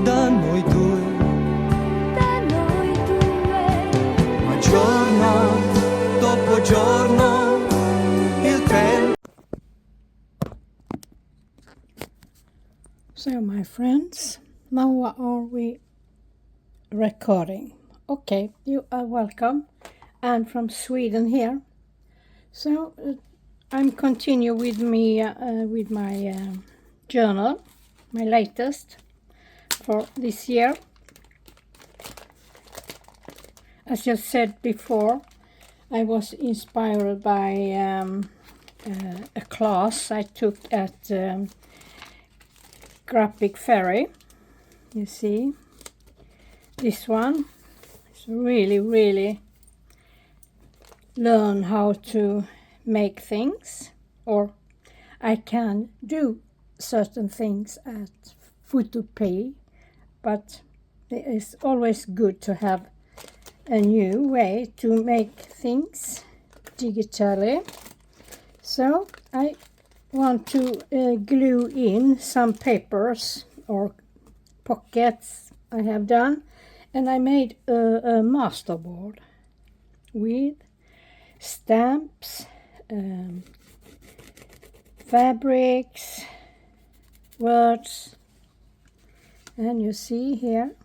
da noi due, ma giorno dopo giorno il tempo. So my friends, now are we recording? Okay, you are welcome. I'm from Sweden here. So I'm continue with me with my journal, my latest for this year. As I said before, I was inspired by a class I took at Graphic Ferry. You see, this one is really learn how to make things, or I can do certain things at photopay, but it is always good to have a new way to make things digitally. So I want to glue in some papers or pockets I have done, and I made a masterboard with stamps, fabrics, words, and you see here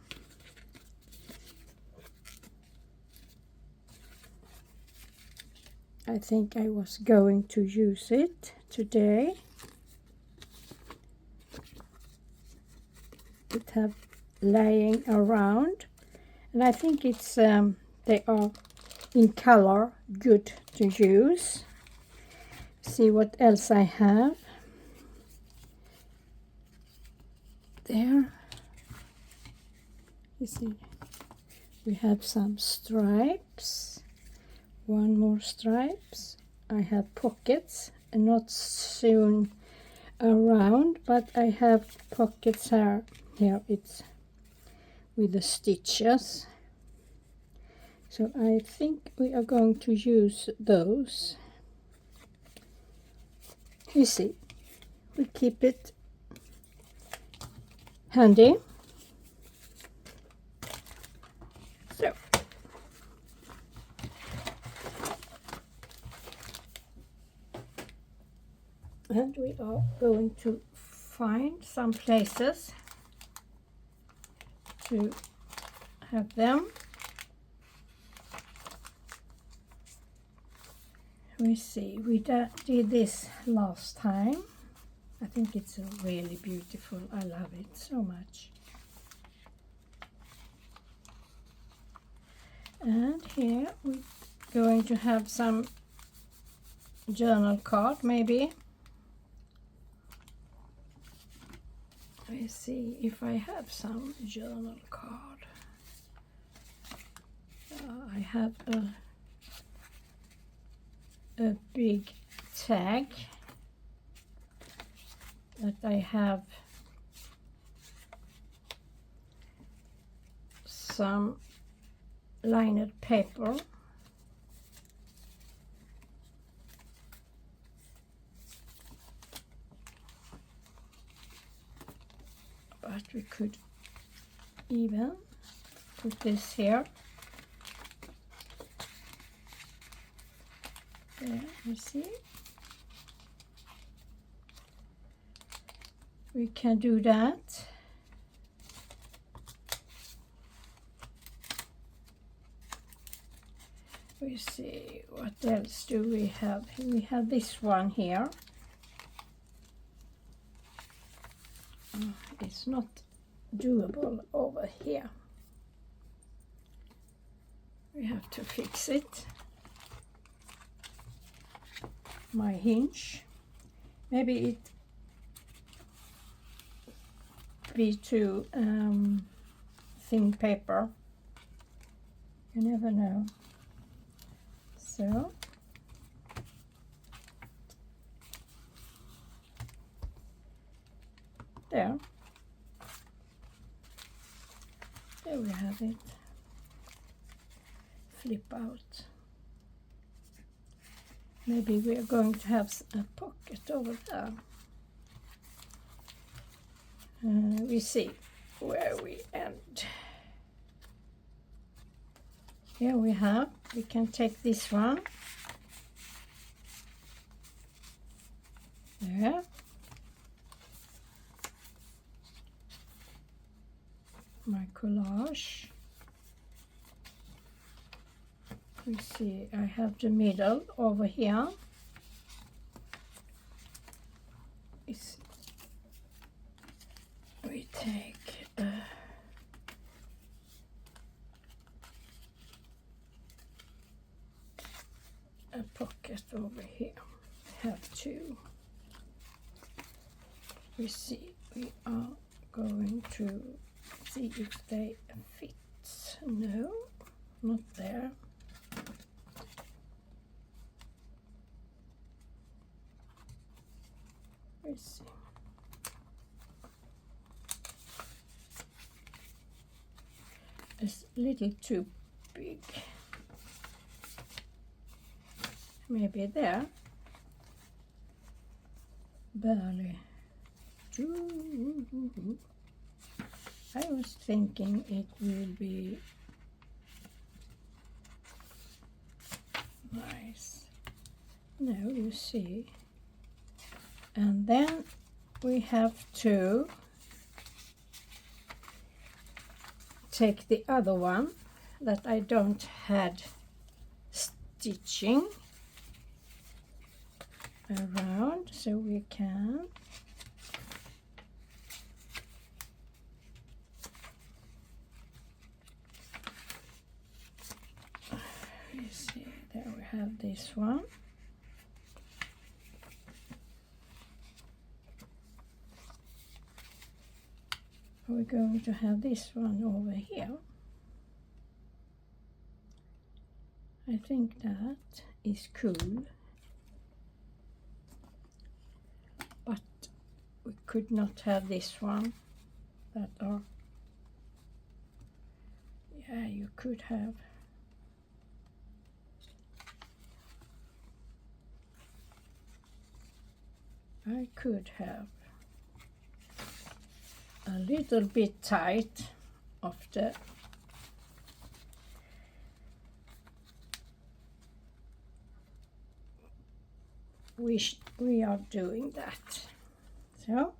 I think I was going to use it today. It have laying around, and I think it's they are in color, good to use. See what else I have there. You see, we have some stripes, one more stripes. I have pockets, and not sewn around, but I have pockets here. Here it's with the stitches. So I think we are going to use those. You see, we keep it handy. So and we are going to find some places to have them. We see, we did this last time. I think it's really beautiful. I love it so much. And here we're going to have some journal card, maybe. Let's see if I have some journal card. I have a big tag that I have some lined paper, but we could even put this here. There, you see, we can do that. We see, what else do we have? We have this one here. It's not doable over here. We have to fix it. My hinge, maybe it be too thin paper, you never know. So there we have it. Flip out. Maybe we are going to have a pocket over there. We see. where we end. Here we can take this one. There. My collage. We see I have the middle over here. We take a pocket over here. I have two. We see we are going to see if they fit. No, not there. Let's see. It's a little too big. Maybe there. Barely. I was thinking it will be nice. No, you see. And then we have to take the other one that I don't had stitching around, so we can see, there we have this one. We're going to have this one over here. I think that is cool, but we could not have this one that are, yeah, you could have. I could have a little bit tight of the we are doing that. So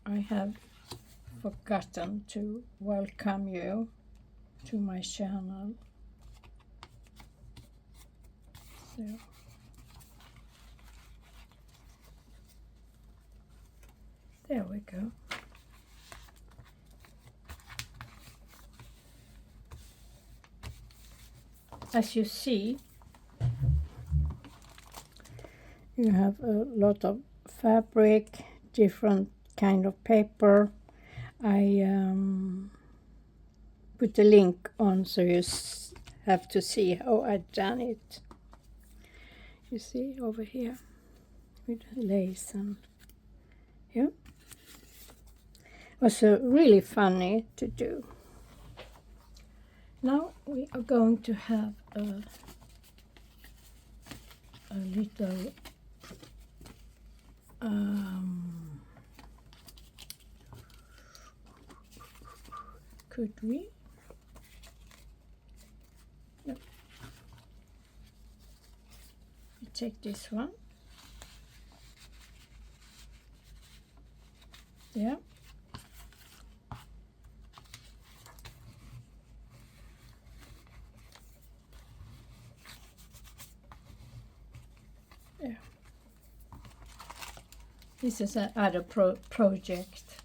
I have forgotten to welcome you to my channel. So there we go. As you see, you have a lot of fabric, different kind of paper. I put a link on so you have to see how I've done it. You see over here with lace and yeah. It was really funny to do. Now we are going to have a little could we? No. We take this one. Yeah. Yeah. This is another project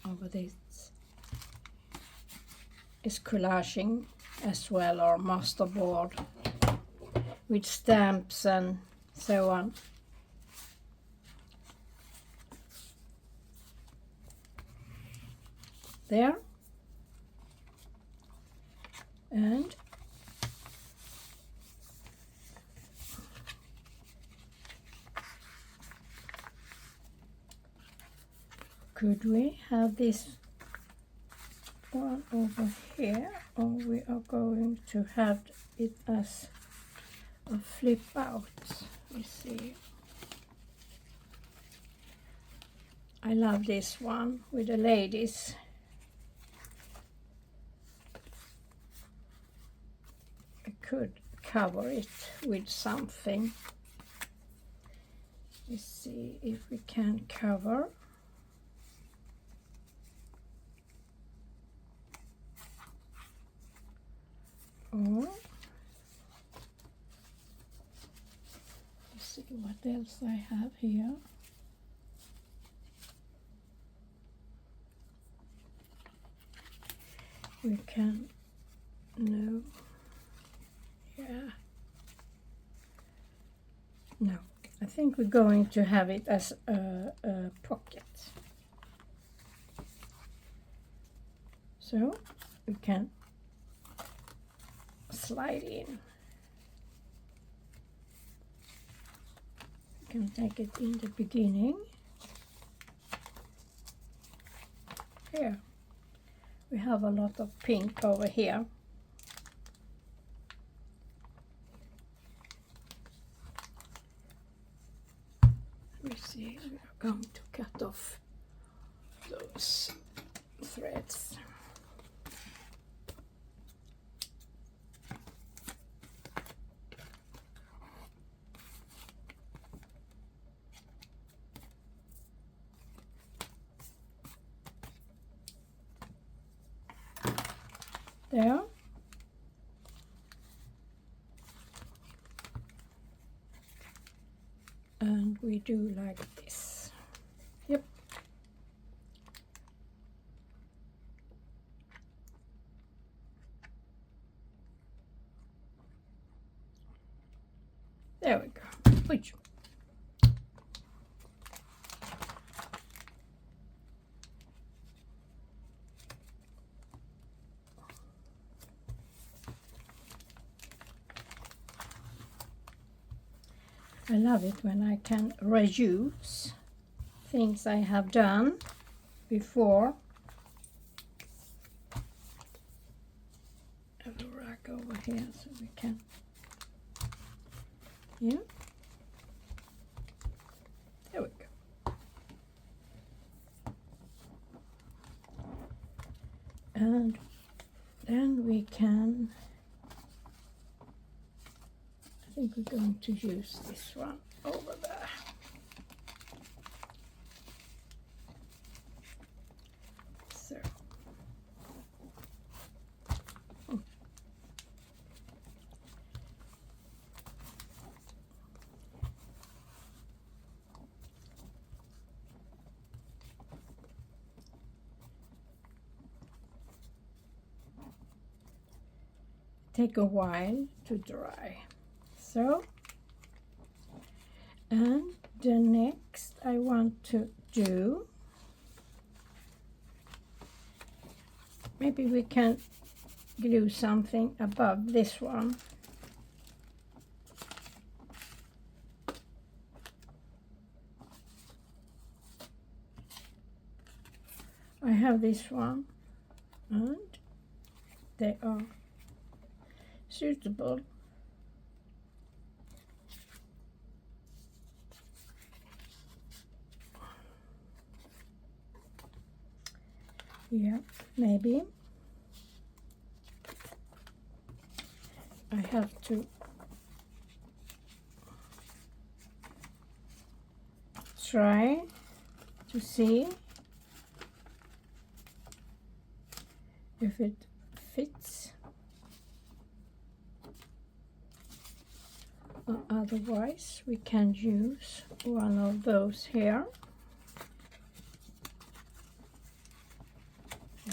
over this. Is collaging as well, or masterboard with stamps and so on. There. And could we have this one over here, or we are going to have it as a flip out. You see, I love this one with the ladies. I could cover it with something. Let's see if we can cover. Or let's see what else I have here. We can, no, yeah, no, I think we're going to have it as a pocket. So we can slide in. We can take it in the beginning. Here. We have a lot of pink over here. Let me see, we are going to cut off those threads. There. And we do like this. Yep. There we go. Which I love it when I can reuse things I have done before. I have a rack over here so we can, yeah, there we go. And then we can, I think we're going to use this one over there. So, take a while to dry. So, and the next I want to do, maybe we can glue something above this one. I have this one and they are suitable. Yeah, maybe I have to try to see if it fits, or otherwise we can use one of those here.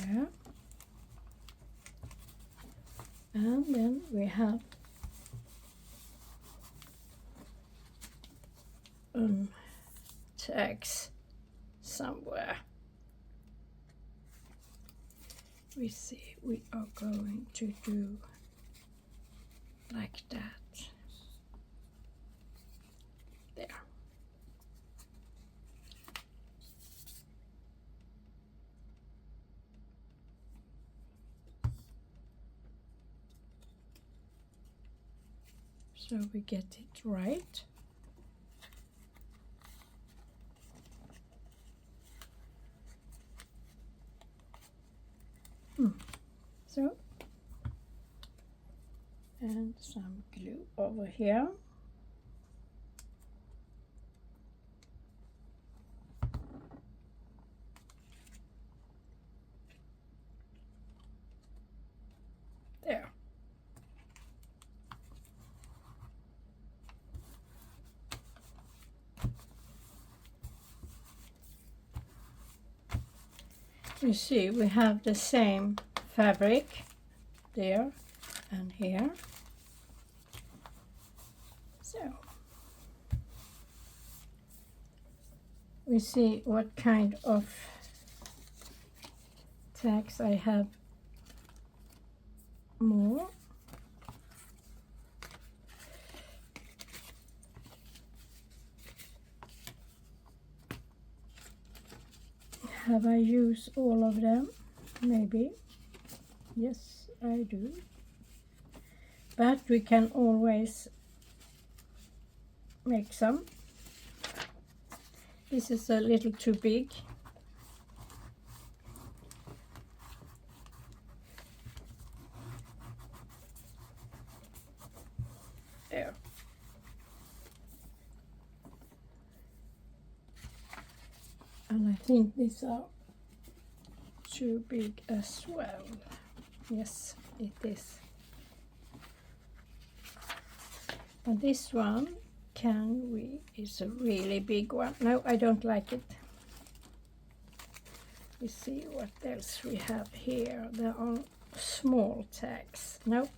Yeah. And then we have tags somewhere. We see we are going to do like that. There. so we get it right. So, and some glue over here. There. You see, we have the same fabric there and here. So we see what kind of tags I have more. Have I used all of them? Maybe. Yes, I do. But we can always make some. This is a little too big. There. And I think these are too big as well. Yes, it is. But this one, it's a really big one. No, I don't like it. You see what else we have here. There are small tags. No.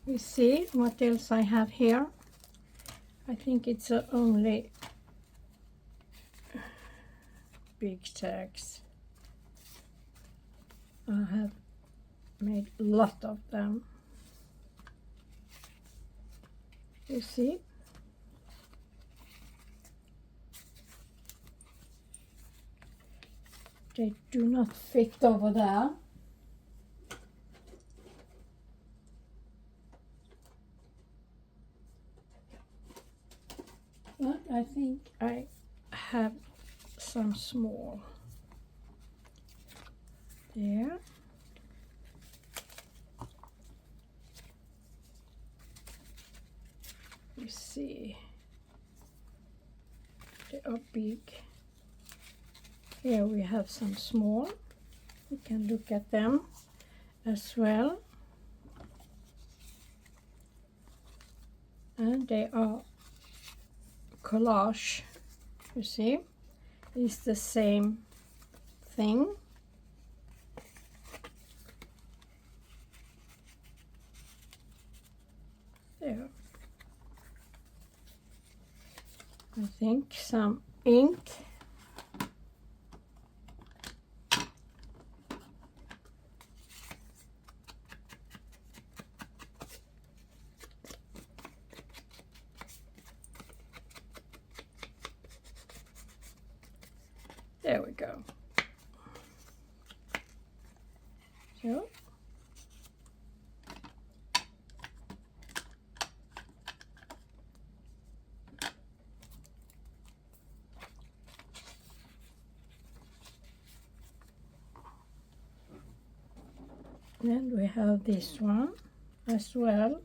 We see what else I have here. I think it's only big tags. I have made a lot of them. You see? They do not fit over there. But I think I have some small there. You see, they are big. Here we have some small. We can look at them as well. And they are collage, you see, it's the same thing. There. I think some ink. There we go. So. Then we have this one as well.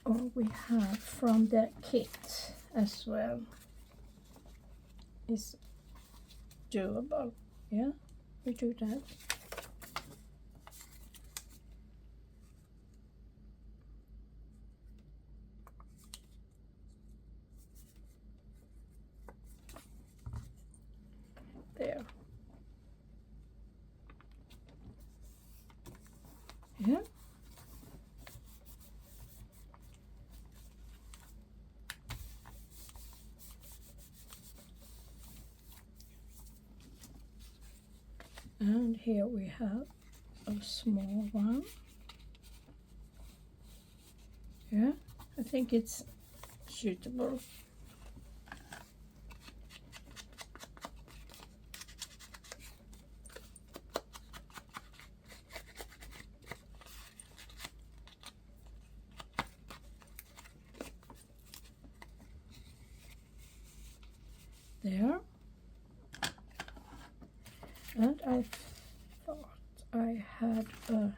Or we have from the kit as well. It's doable. Yeah, we do that. There. Yeah. And here we have a small one. Yeah, I think it's suitable. There. And I thought I had a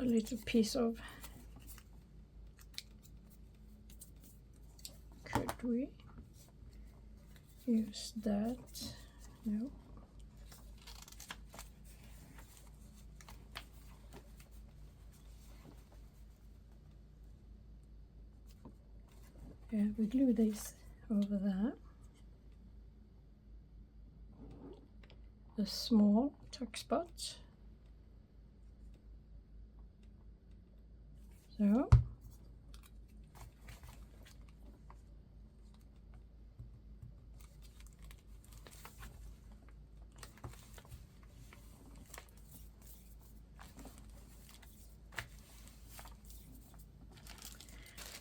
little piece of, could we use that? No. Yeah, we glue this over there. The small tuck spot. So.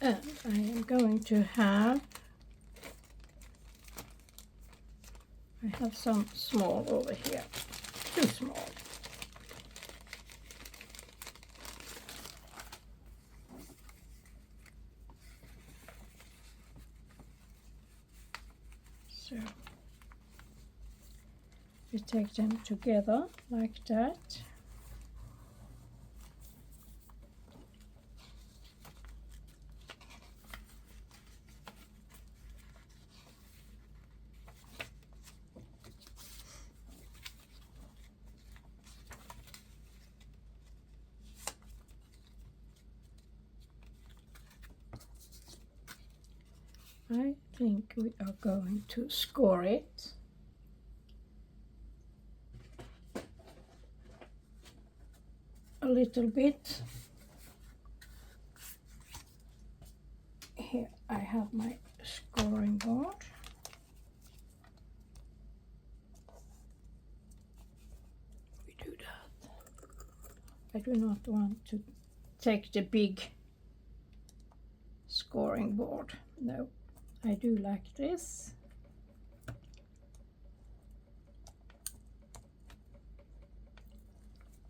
And I am going to have, I have some small over here, too small. So we take them together like that. I think we are going to score it. A little bit. Here I have my scoring board. We do that. I do not want to take the big scoring board. No, I do like this.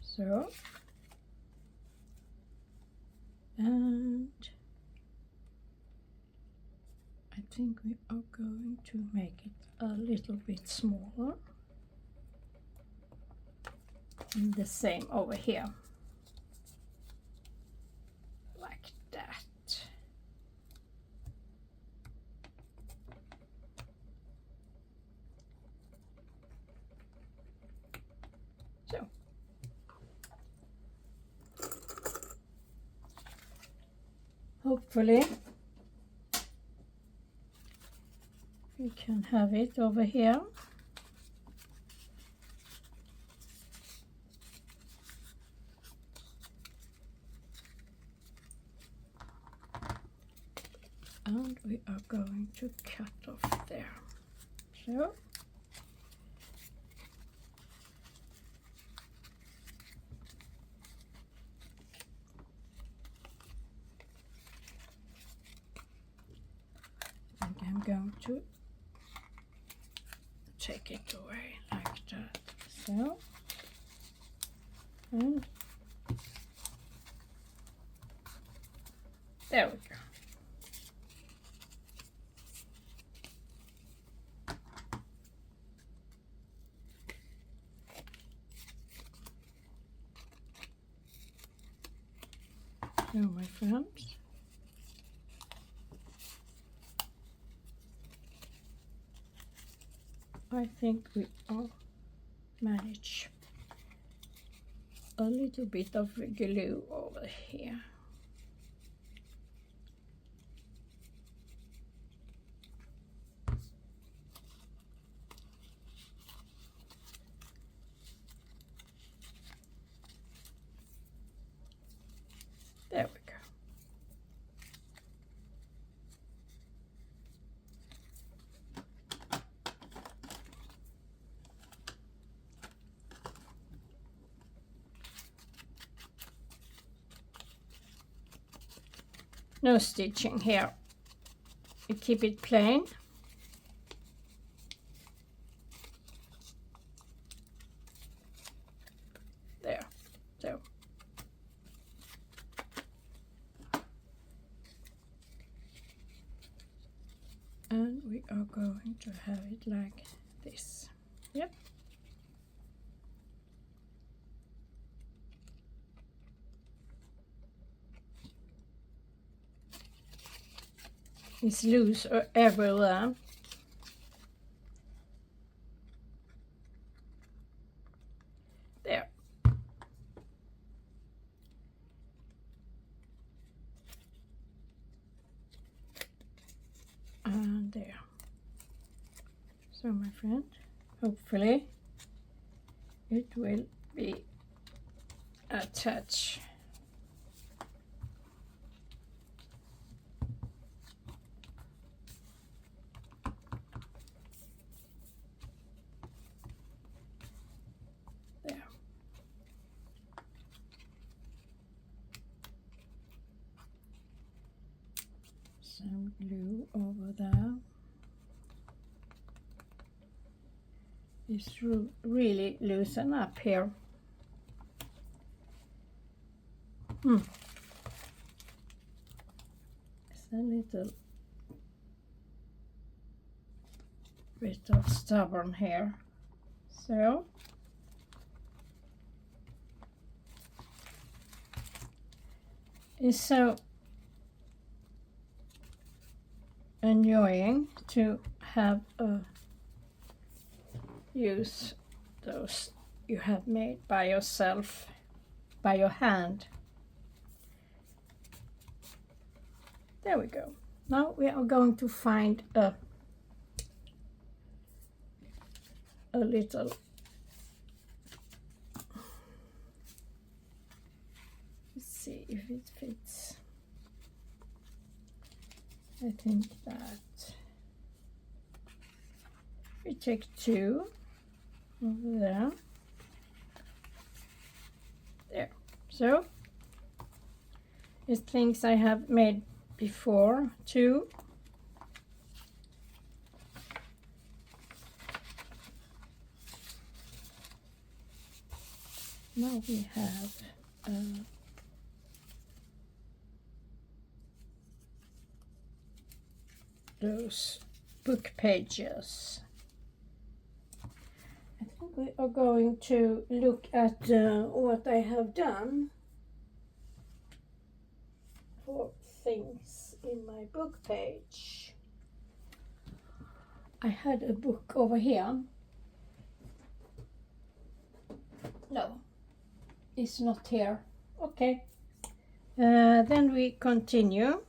So, and I think we are going to make it a little bit smaller. And the same over here. Like that. So. Hopefully we can have it over here. And we are going to cut off there. So. I'm going to take it away like that. So, and there we go. So, my friends, I think we all manage a little bit of glue over here. There we go. no stitching here. You keep it plain. There, so. And we are going to have it like this. Yep. It's loose everywhere. There. And there. So my friend, hopefully it will be attached. There. Some glue over there. It's really loosen up here. It's a little bit of stubborn here. So it's so annoying to have use those you have made by yourself, by your hand. There we go. Now we are going to find a little, let's see if it fits. I think that we take two over there. There. So it's things I have made before too. Now we have those book pages. I think we are going to look at what I have done for things in my book page. I had a book over here. No, it's not here. Okay. Then we continue.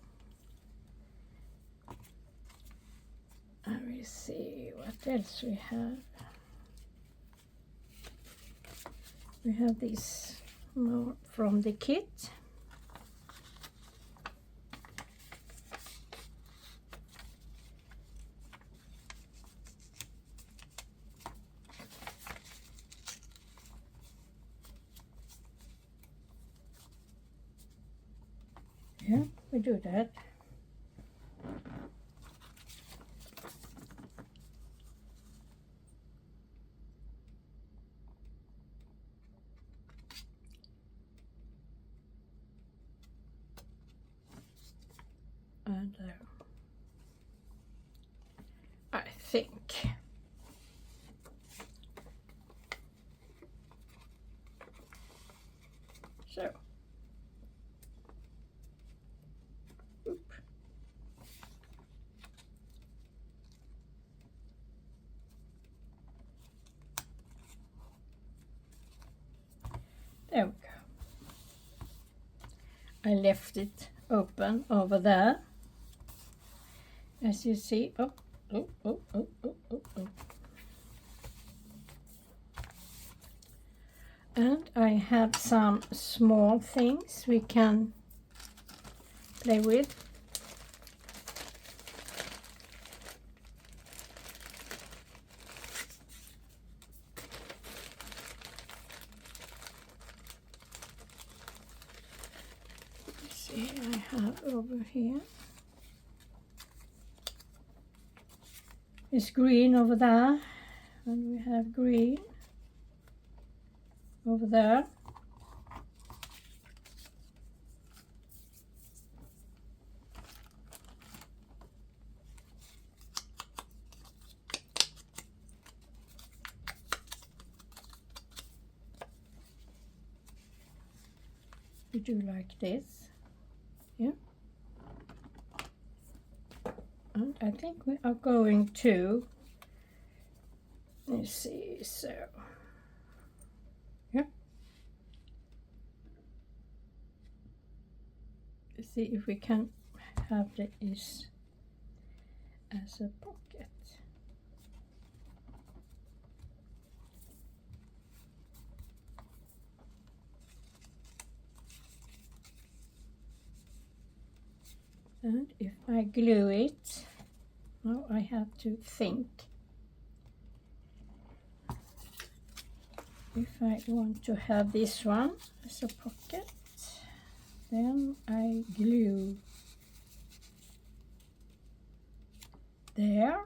I will see what else we have. We have this more from the kit. Yeah, we do that. And I think so. Oop. There we go. I left it open over there. As you see, oh. And I have some small things we can play with. Let's see, I have over here. It's green over there, and we have green over there. We do like this, yeah. And I think we are going to, let's see, so, yeah. Let's see if we can have this as a pocket. And if I glue it, now I have to think. If I want to have this one as a pocket, then I glue there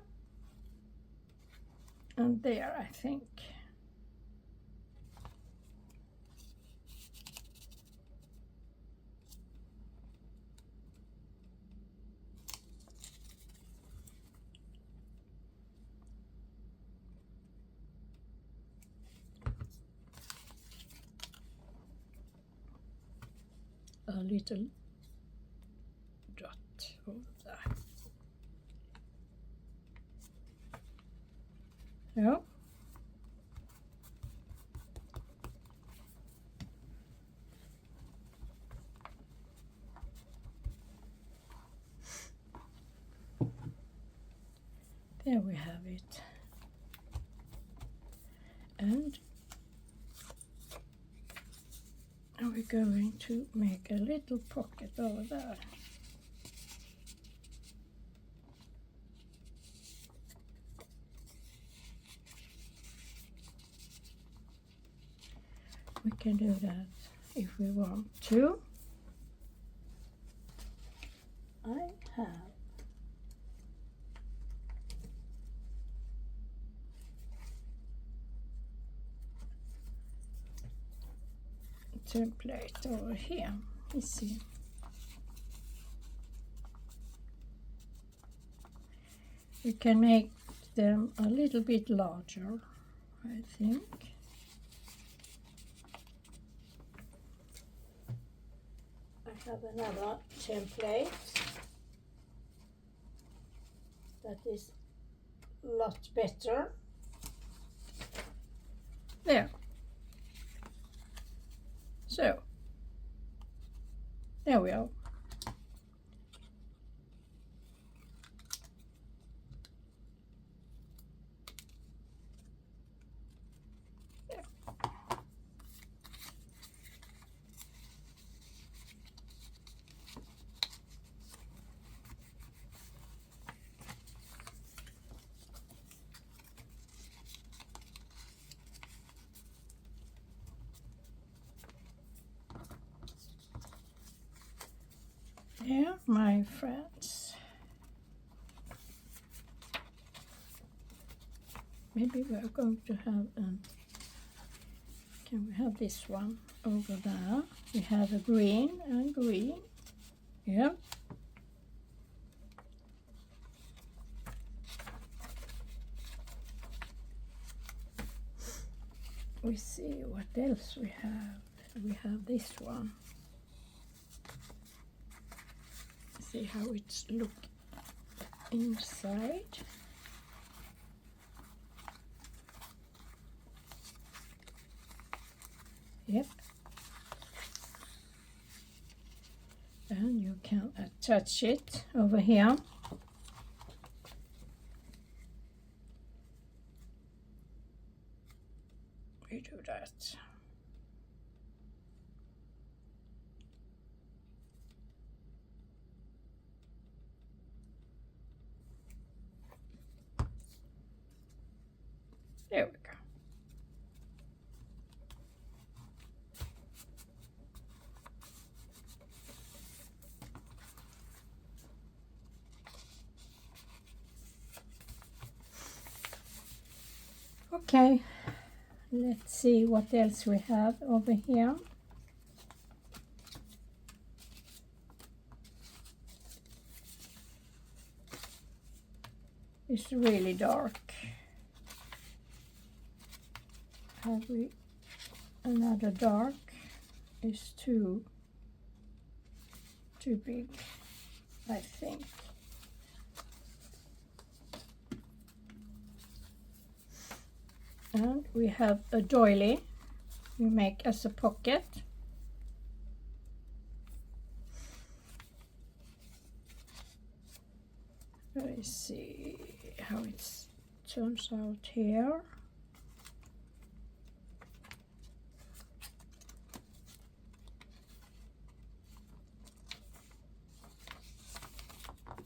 and there, I think. A little dot over there. So, there we have it. And we're going to make a little pocket over there. We can do that if we want to. I have a template over here. Let's see. We can make them a little bit larger, I think. I have another template that is a lot better. There. So, there we are. There. There, my friends. Maybe we are going to have can we have this one over there? We have a green and green. Yeah. We see what else we have. We have this one. See how it's look inside. Yep. And you can attach it over here. We do that. There we go. Okay, let's see what else we have over here. It's really dark. Have we another dark? It's too big, I think. And we have a doily we make as a pocket. Let's see how it turns out here.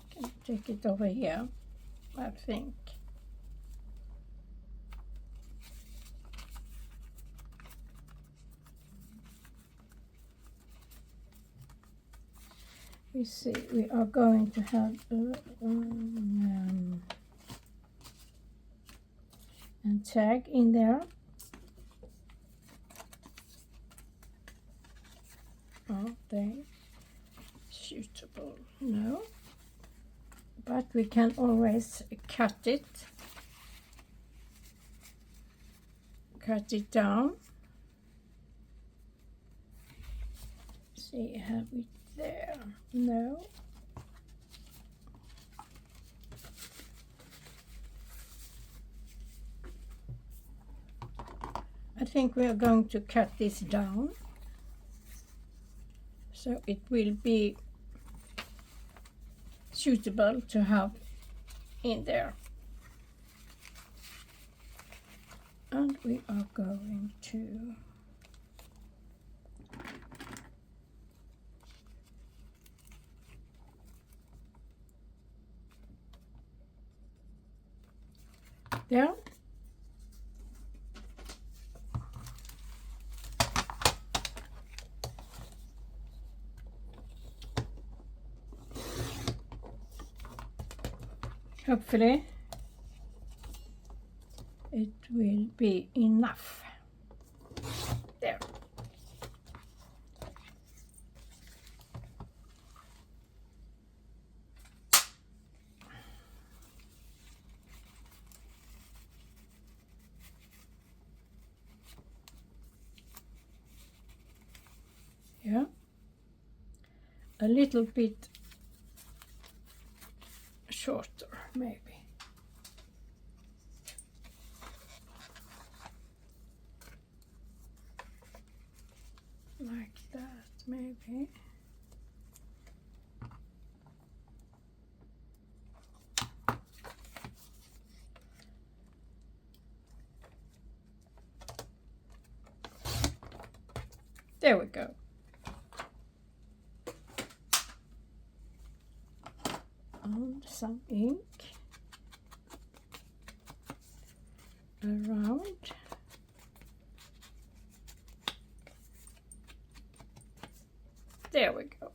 Can take it over here, I think. We see, we are going to have a tag in there. Are they suitable? No. But we can always cut it down. See, have we there? No. I think we are going to cut this down so it will be suitable to have in there. And we are going to there. Hopefully it will be enough. There. Yeah. A little bit shorter, maybe. Like that, maybe. There we go. And some ink around. There we go.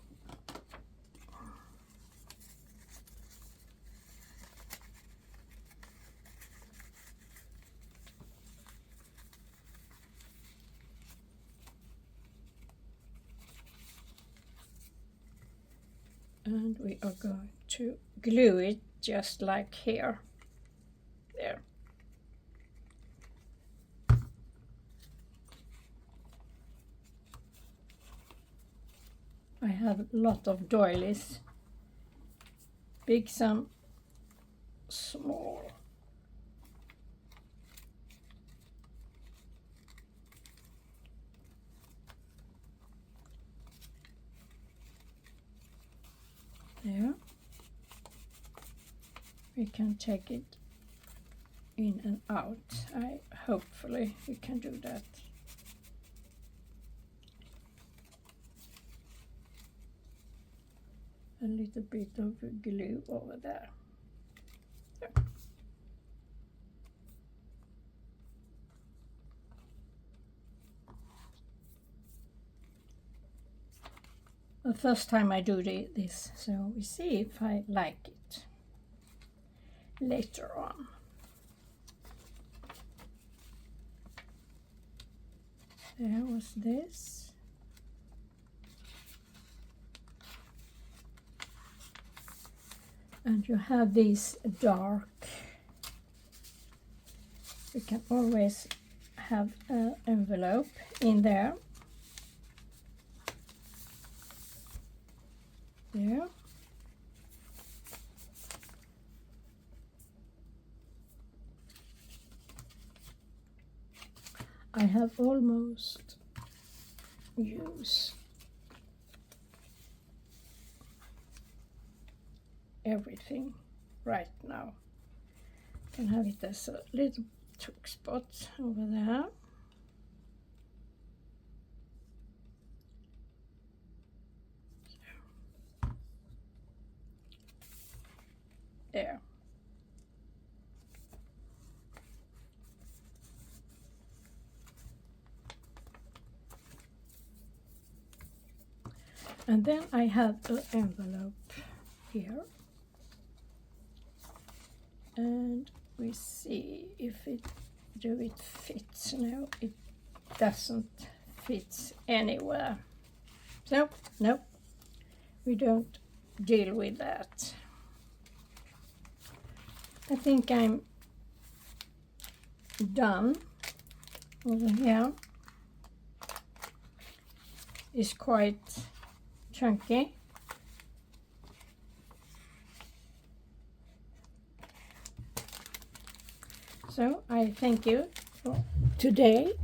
And we are going to glue it just like here. There. I have a lot of doilies, big, some small. There. We can take it in and out. Hopefully we can do that. A little bit of glue over there. There. The first time I do this, so we see if I like it later on. There was this. And you have these dark. You can always have an envelope in there. There. I have almost used everything right now. Can have it as a little trick spot over there. There. And then I have an envelope here. And we see if it fits. No, it doesn't fit anywhere. So, no, we don't deal with that. I think I'm done over here. It's quite chunky. So I thank you for today.